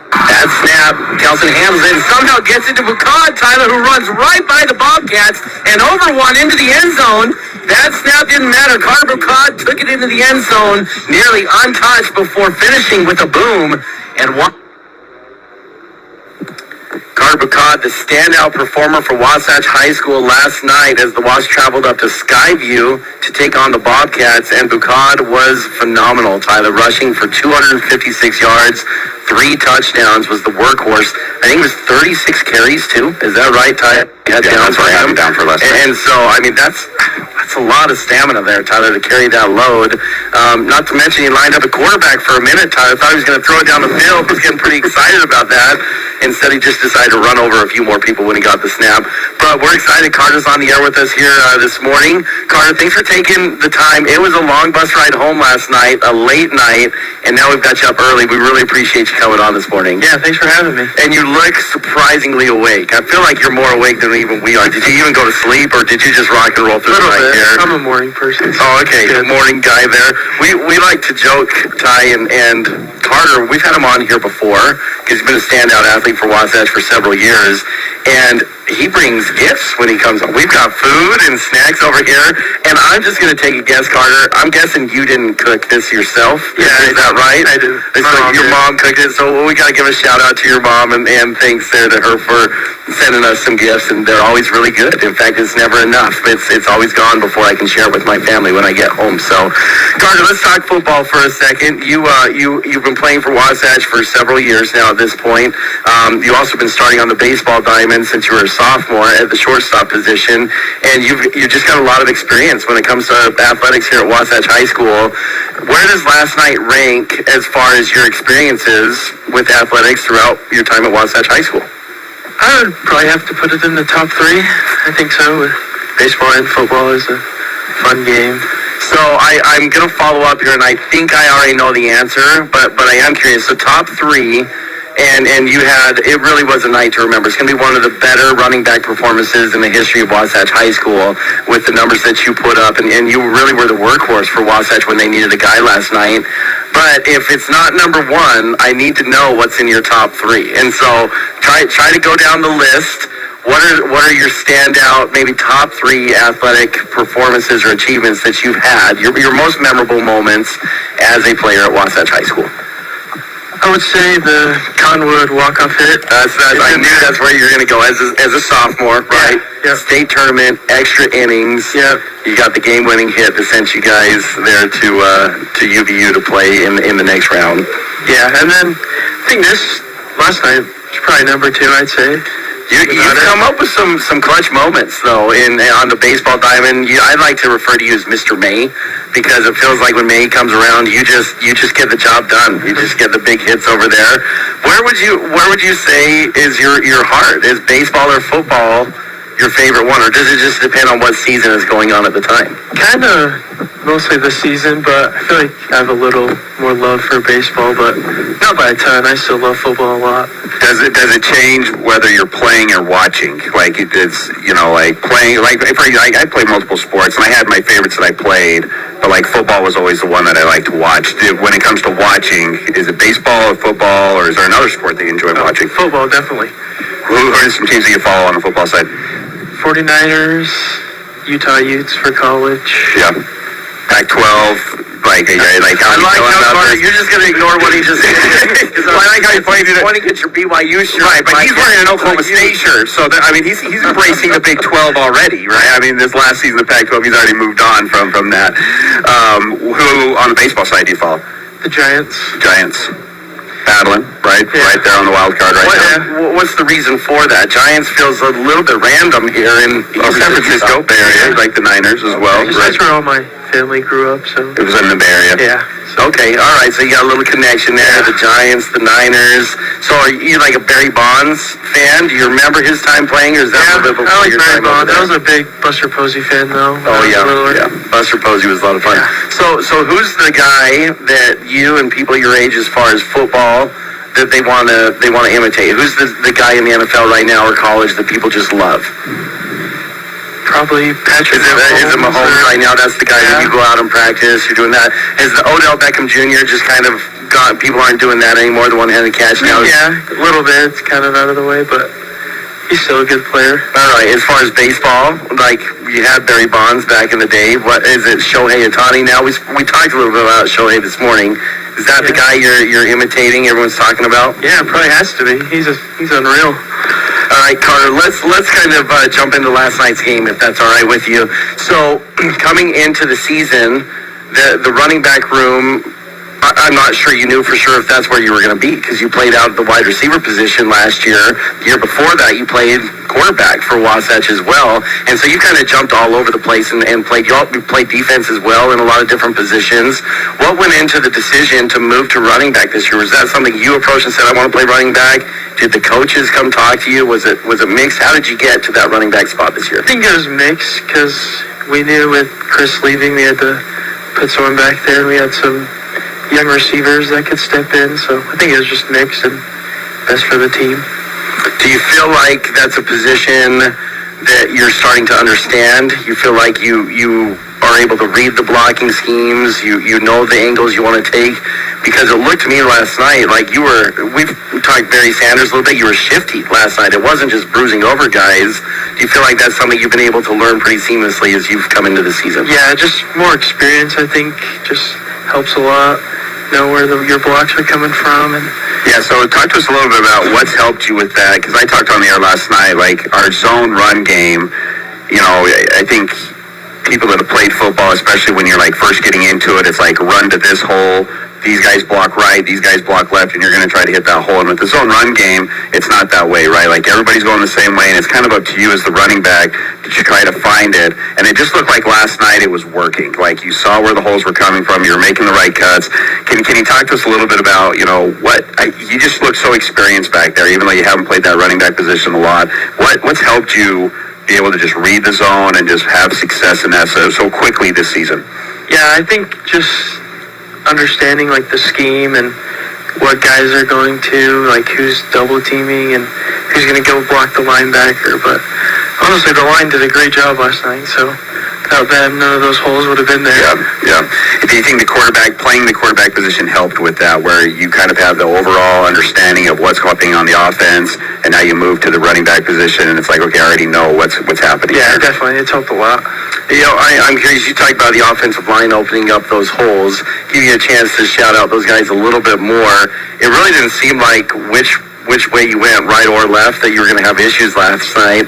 That snap, Kelson handles it and somehow gets into Bucad, Tyler, who runs right by the Bobcats and over one into the end zone. That snap didn't matter. Carter Bucad took it into the end zone, nearly untouched before finishing with a boom and one. Carter Bucad, the standout performer for Wasatch High School last night as the Wasps traveled up to Skyview to take on the Bobcats, and Bucad was phenomenal, Tyler, rushing for 256 yards, 3 touchdowns, was the workhorse. I think it was 36 carries, too. Is that right, Ty? Yeah, that's right. I had him down for less. And so, I mean, that's a lot of stamina there, Tyler, to carry that load. Not to mention he lined up a quarterback for a minute, Tyler. Thought he was going to throw it down the field. Was getting pretty excited about that. Instead, he just decided to run over a few more people when he got the snap. But we're excited. Carter's on the air with us here this morning. Carter, thanks for taking the time. It was a long bus ride home last night, a late night, and now we've got you up early. We really appreciate you coming on this morning. Yeah, thanks for having me. And you look surprisingly awake. I feel like you're more awake than even we are. Did you even go to sleep, or did you just rock and roll through the night here? I'm a morning person. Oh, okay. Morning guy there. We like to joke, Ty and Carter, we've had him on here before because he's been a standout athlete for Wasatch for several years, and he brings gifts when he comes on. We've got food and snacks over here, and I'm just going to take a guess, Carter. I'm guessing you didn't cook this yourself. Yeah, is that right? I did. Your mom cooked it, so we got to give a shout out to your mom and thanks there to her for sending us some gifts, and they're always really good. In fact, it's never enough. It's always gone before I can share it with my family when I get home. So, Carter, let's talk football for a second. You've been playing for Wasatch for several years now at this point. You've also been starting on the baseball diamond since you were a sophomore at the shortstop position, and you've just got a lot of experience when it comes to athletics here at Wasatch High School. Where does last night rank as far as your experiences with athletics throughout your time at Wasatch High School? I would probably have to put it in the top 3. I think so. Baseball and football is a fun game. So I'm going to follow up here, and I think I already know the answer, but I am curious. So top 3. And it really was a night to remember. It's going to be one of the better running back performances in the history of Wasatch High School with the numbers that you put up. And you really were the workhorse for Wasatch when they needed a guy last night. But if it's not number 1, I need to know what's in your top 3. And so try to go down the list. What are your standout, maybe top 3 athletic performances or achievements that you've had, your most memorable moments as a player at Wasatch High School? I would say the Conwood walk-off hit. I knew that's where you're going to go as a sophomore, right? Yeah. State tournament, extra innings. Yeah. You got the game-winning hit that sent you guys there to UVU to play in the next round. Yeah, and then I think this last night was probably number 2, I'd say. You've come up with some clutch moments, though, on the baseball diamond. I'd like to refer to you as Mr. May, because it feels like when May comes around, you just get the job done. You just get the big hits over there. Where would you say is your heart? Is baseball or football your favorite one, or does it just depend on what season is going on at the time? Kind of mostly the season, but I feel like I have a little more love for baseball, but not by a ton. I still love football a lot. Does it change whether you're playing or watching? Like it's like playing. Like I play multiple sports, and I had my favorites that I played, but like football was always the one that I like to watch. When it comes to watching, is it baseball or football, or is there another sport that you enjoy watching? Football, definitely. Who are some teams that you follow on the football side? 49ers, Utah Utes for college. Yeah. Pac-12. Like how I like how Carter, you're just going to ignore what he just said. Well, I like how you played it. Pointing at your BYU shirt. Right, but he's wearing an Oklahoma State shirt, so he's embracing the Big 12 already, right? I mean, this last season of the Pac-12, he's already moved on from that. Who on the baseball side do you follow? The Giants. Battling, right? Yeah. Right there on the wild card now. What's the reason for that? Giants feels a little bit random here in San Francisco Bay Area, like the Niners as well. That's where all my family grew up, so. It was in the Bay Area. Yeah. Okay, all right, so you got a little connection there, the Giants, the Niners. So are you like a Barry Bonds fan? Do you remember his time playing, or is that a little bit before your time? I like Barry Bonds. I was a big Buster Posey fan, though. Oh, yeah. Buster Posey was a lot of fun. Yeah. So who's the guy that you and people your age as far as football that they want to imitate? Who's the guy in the NFL right now or college that people just love? Probably Patrick. Is it Mahomes right now? That's the guy that you go out and practice. You're doing that. Has the Odell Beckham Jr. just kind of people aren't doing that anymore, the one-handed catch now? Yeah, a little bit. It's kind of out of the way, but he's still a good player. All right, as far as baseball, like you had Barry Bonds back in the day. What is it, Shohei Ohtani now? We talked a little bit about Shohei this morning. Is that the guy you're imitating? Everyone's talking about. Yeah, it probably has to be. He's unreal. All right, Carter. Let's kind of jump into last night's game, if that's all right with you. So, coming into the season, the running back room. I'm not sure you knew for sure if that's where you were going to be because you played out at the wide receiver position last year. The year before that, you played quarterback for Wasatch as well. And so you kind of jumped all over the place and played defense as well in a lot of different positions. What went into the decision to move to running back this year? Was that something you approached and said, I want to play running back? Did the coaches come talk to you? Was it mixed? How did you get to that running back spot this year? I think it was mixed because we knew with Chris leaving, we had to put someone back there. We had some young receivers that could step in, so I think it was just mixed and best for the team. Do you feel like that's a position that you're starting to understand? You feel like you are able to read the blocking schemes, you know the angles you want to take? Because it looked to me last night like we've talked Barry Sanders a little bit, you were shifty last night. It wasn't just bruising over guys. Do you feel like that's something you've been able to learn pretty seamlessly as you've come into the season? Yeah, just more experience, I think, just helps a lot. Know where your blocks are coming from. And yeah, so talk to us a little bit about what's helped you with that, because I talked on the air last night, like our zone run game, I think people that have played football, especially when you're like first getting into it, it's like run to this hole, these guys block right, these guys block left, and you're going to try to hit that hole. And with the zone run game, it's not that way, right? Like everybody's going the same way, and it's kind of up to you as the running back to try to find it. And it just looked like last night it was working. Like you saw where the holes were coming from, you were making the right cuts. Can you talk to us a little bit about, you just look so experienced back there, even though you haven't played that running back position a lot. What's helped you be able to just read the zone and just have success in that so quickly this season? Yeah, I think just understanding like the scheme and what guys are going to, like who's double teaming and who's going to go block the linebacker. But honestly, the line did a great job last night, so without them, none of those holes would have been there. Yeah. Do you think playing the quarterback position helped with that, where you kind of have the overall understanding of what's happening on the offense, and now you move to the running back position, and it's like, okay, I already know what's happening? Yeah, definitely. It's helped a lot. I'm curious, you talked about the offensive line opening up those holes. Give you a chance to shout out those guys a little bit more. It really didn't seem like which way you went, right or left, that you were going to have issues last night.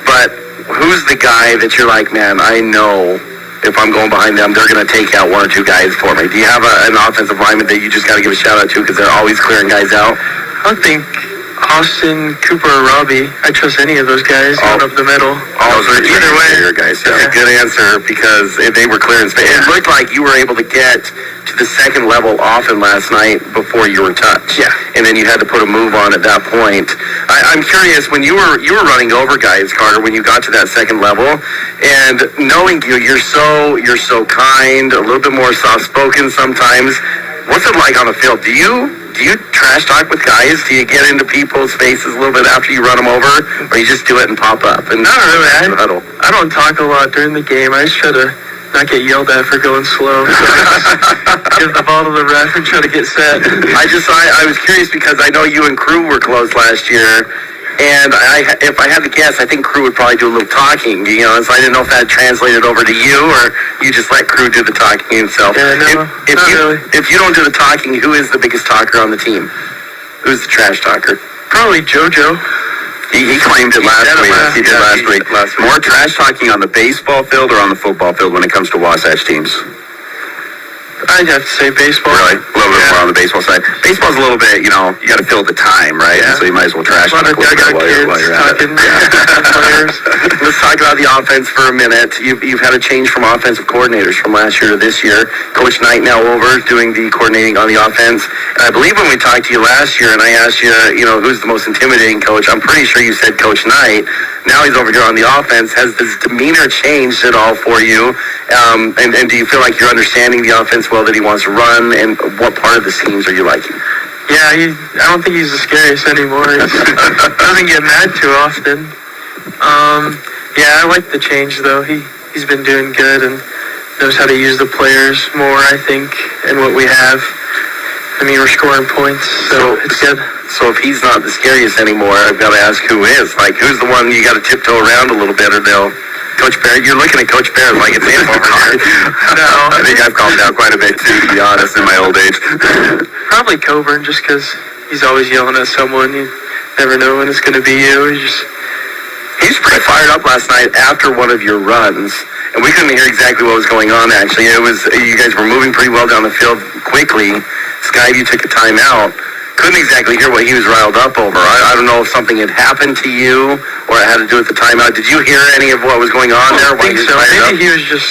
But who's the guy that you're like, man, I know if I'm going behind them, they're going to take out one or two guys for me? Do you have an offensive lineman that you just got to give a shout out to because they're always clearing guys out? I think Austin, Cooper, or Robbie. I trust any of those guys going up the middle. Either way, guys. That's a good answer because they were clearing space. It looked like you were able to get to the second level often last night before you were touched. Yeah. And then you had to put a move on at that point. I'm curious, when you were running over guys, Carter, when you got to that second level, and knowing you're so kind, a little bit more soft-spoken sometimes. What's it like on the field? Do you trash talk with guys? Do you get into people's faces a little bit after you run them over, or you just do it and pop up? And not really. I don't talk a lot during the game. I just try to not get yelled at for going slow. Give the ball to the ref and try to get set. I was curious because I know you and Crew were close last year. And if I had to guess, I think Crew would probably do a little talking, so I didn't know if that translated over to you or you just let Crew do the talking himself. Yeah, no, really. If you don't do the talking, who is the biggest talker on the team? Who's the trash talker? Probably JoJo. He claimed it last week. He did last week. More trash talking on the baseball field or on the football field when it comes to Wasatch teams? I'd have to say baseball. Really? A little bit more on the baseball side. Baseball's a little bit, you got to fill the time, right? Yeah. So you might as well trash talk a little bit while you're at it. Players. Let's talk about the offense for a minute. You've had a change from offensive coordinators from last year to this year. Coach Knight now over doing the coordinating on the offense. And I believe when we talked to you last year and I asked you, who's the most intimidating coach, I'm pretty sure you said Coach Knight. Now he's over here on the offense. Has this demeanor changed at all for you? And do you feel like you're understanding the offense well that he wants to run? And what part of the schemes are you liking? Yeah, I don't think he's the scariest anymore. He doesn't get mad too often. Yeah, I like the change, though. He's been doing good and knows how to use the players more, I think, and what we have. I mean, we're scoring points, so it's good. So if he's not the scariest anymore, I've got to ask who is. Like, who's the one you got to tiptoe around a little bit, or they'll... Coach Barrett, you're looking at Coach Barrett like it's him over there. No. I think I've calmed down quite a bit too, to be honest, in my old age. Probably Coburn, just because he's always yelling at someone. You never know when it's going to be you. He was pretty fired up last night after one of your runs, and we couldn't hear exactly what was going on, actually. It was, you guys were moving pretty well down the field quickly. Skyview took a timeout. Couldn't exactly hear what he was riled up over. I don't know if something had happened to you or it had to do with the timeout. Did you hear any of what was going on there? I think so. Maybe he was just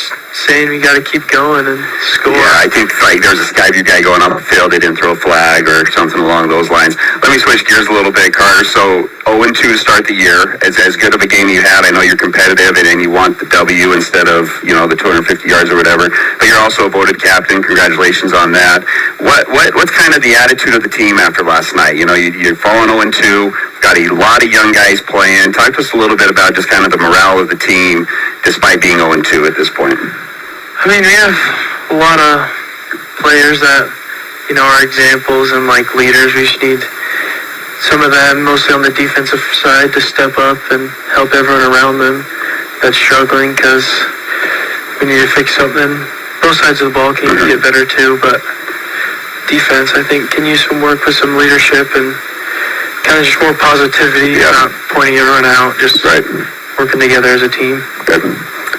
saying we got to keep going and score. Yeah, I think like there was a Skyview guy going up the field. They didn't throw a flag or something along those lines. Let me switch gears a little bit, Carter. So 0-2 to start the year. As good of a game you had. I know you're competitive and you want the W instead of, you know, the 250 yards or whatever. But you're also a voted captain. Congratulations on that. What's kind of the attitude of the team after last night? You know, you're falling 0-2. Got a lot of young guys playing. Talk to us a little bit about just kind of the morale of the team despite being 0-2 at this point. I mean, we have a lot of players that, you know, are examples and like leaders. We just need some of them, mostly on the defensive side, to step up and help everyone around them that's struggling, because we need to fix something. Both sides of the ball can get better too, but defense, I think, can use some work with some leadership and kind of just more positivity, not pointing everyone out, just working together as a team. Good.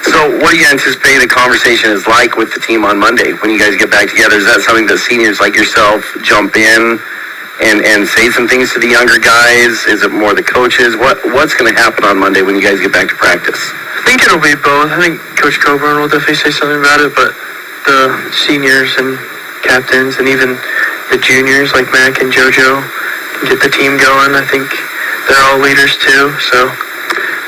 So what do you anticipate the conversation is like with the team on Monday when you guys get back together? Is that something that seniors like yourself jump in and say some things to the younger guys? Is it more the coaches? What's going to happen on Monday when you guys get back to practice? I think it'll be both. I think Coach Coburn will definitely say something about it, but the seniors and captains and even the juniors like Mac and JoJo can get the team going. I think they're all leaders too, so...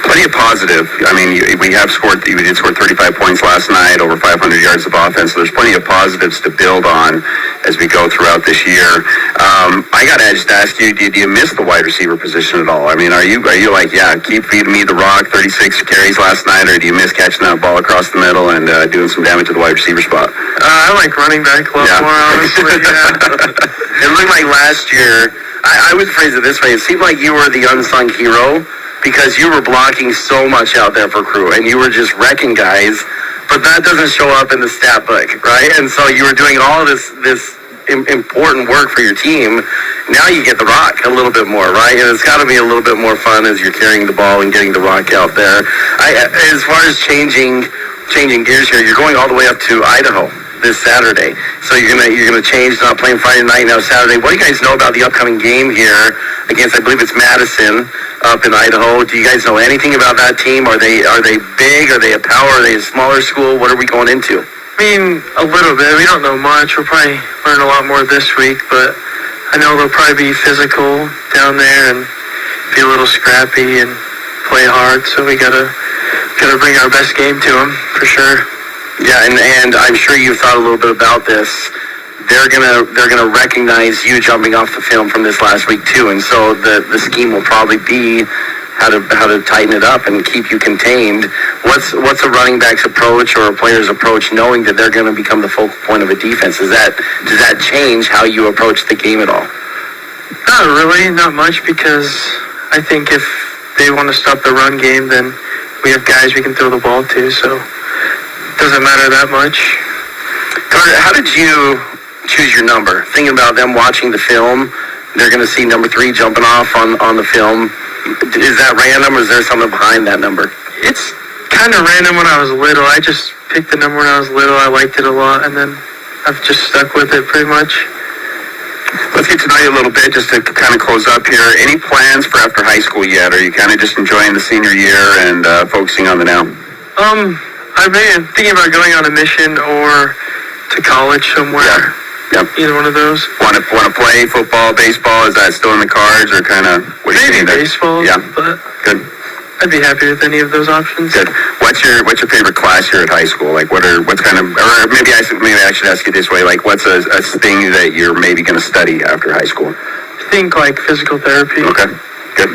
Plenty of positive. I mean, we did score 35 points last night, over 500 yards of offense. So there's plenty of positives to build on as we go throughout this year. I got to just ask you, do you miss the wide receiver position at all? I mean, are you like, yeah, keep feeding me the rock, 36 carries last night, or do you miss catching that ball across the middle and doing some damage to the wide receiver spot? I like running back a lot more, honestly. It looked like last year, I would phrase it this way, it seemed like you were the unsung hero, because you were blocking so much out there for crew, and you were just wrecking guys, but that doesn't show up in the stat book, right? And so you were doing all this important work for your team. Now you get the rock a little bit more, right? And it's got to be a little bit more fun as you're carrying the ball and getting the rock out there. As far as changing gears here, you're going all the way up to Idaho this Saturday. So you're gonna change, not playing Friday night, now Saturday. What do you guys know about the upcoming game here against, I believe it's Madison up in Idaho? Do you guys know anything about that team? Are they big? Are they a power? Are they a smaller school? What are we going into? I mean, a little bit. We don't know much. We'll probably learn a lot more this week, but I know they'll probably be physical down there and be a little scrappy and play hard. So we gotta bring our best game to them for sure. Yeah, and I'm sure you've thought a little bit about this. They're gonna recognize you jumping off the film from this last week too, and so the scheme will probably be how to tighten it up and keep you contained. What's a running back's approach or a player's approach, knowing that they're going to become the focal point of a defense? Does that change how you approach the game at all? Not really, not much, because I think if they want to stop the run game, then we have guys we can throw the ball to, so it doesn't matter that much. Carter, how did you choose your number? Thinking about them watching the film, they're going to see number 3 jumping off on the film. Is that random, or is there something behind that number? It's kind of random when I was little. I just picked the number when I was little. I liked it a lot, and then I've just stuck with it pretty much. Let's get to know you a little bit, just to kind of close up here. Any plans for after high school yet? Or are you kind of just enjoying the senior year and focusing on the now? I've been thinking about going on a mission or to college somewhere. Yeah. Yep. Either one of those. Want to play football, baseball? Is that still in the cards, or kind of what are you Maybe saying there? baseball. Yeah. But Good. I'd be happy with any of those options. Good. What's your favorite class here at high school? Like, what's kind of, or maybe I should ask you this way. Like, what's a thing that you're maybe going to study after high school? I think like physical therapy. Okay. Good.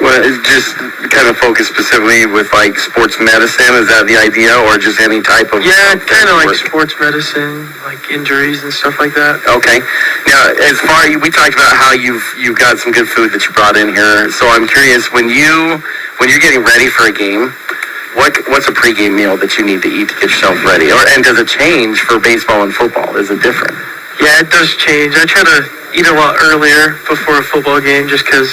Well, it's just kind of focused specifically with like sports medicine. Is that the idea, or just any type of? Yeah, kind of like sports medicine, like injuries and stuff like that. Okay. Now, as far we talked about how you've got some good food that you brought in here. So I'm curious, when you're getting ready for a game, what's a pregame meal that you need to eat to get yourself ready? And does it change for baseball and football? Is it different? Yeah, it does change. I try to eat a lot earlier before a football game just because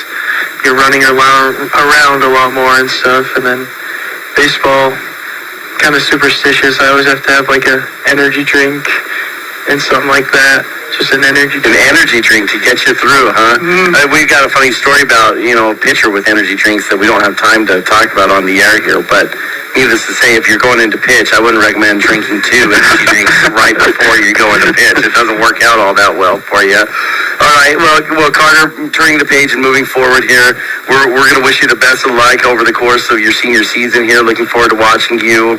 you're running around a lot more and stuff. And then baseball, kind of superstitious. I always have to have like a energy drink and something like that. Just an energy drink. An energy drink to get you through, huh? Mm-hmm. We've got a funny story about, a pitcher with energy drinks that we don't have time to talk about on the air here, but needless to say, if you're going into pitch, I wouldn't recommend drinking 2 energy drinks right before you go into pitch. It doesn't work out all that well for you. All right, well, Carter, turning the page and moving forward here, we're going to wish you the best of luck over the course of your senior season here. Looking forward to watching you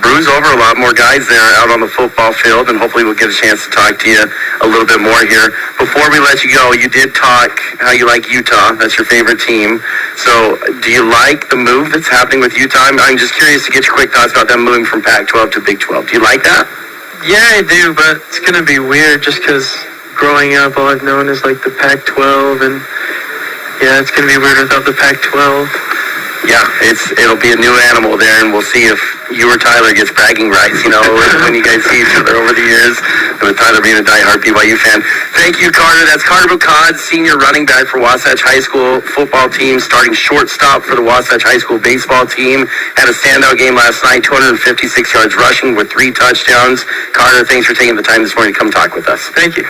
bruise over a lot more guys there out on the football field, and hopefully we'll get a chance to talk to you a little bit more here. Before we let you go, you did talk how you like Utah. That's your favorite team. So do you like the move that's happening with Utah? I'm just curious to get your quick thoughts about them moving from Pac-12 to Big 12. Do you like that? Yeah, I do, but it's going to be weird just because growing up, all I've known is like the Pac-12, and yeah, it's going to be weird without the Pac-12. Yeah, it'll be a new animal there, and we'll see if you or Tyler gets bragging rights, when you guys see each other over the years, with Tyler being a diehard BYU fan. Thank you, Carter. That's Carter Bucad, senior running back for Wasatch High School football team, starting shortstop for the Wasatch High School baseball team. Had a standout game last night, 256 yards rushing with 3 touchdowns. Carter, thanks for taking the time this morning to come talk with us. Thank you.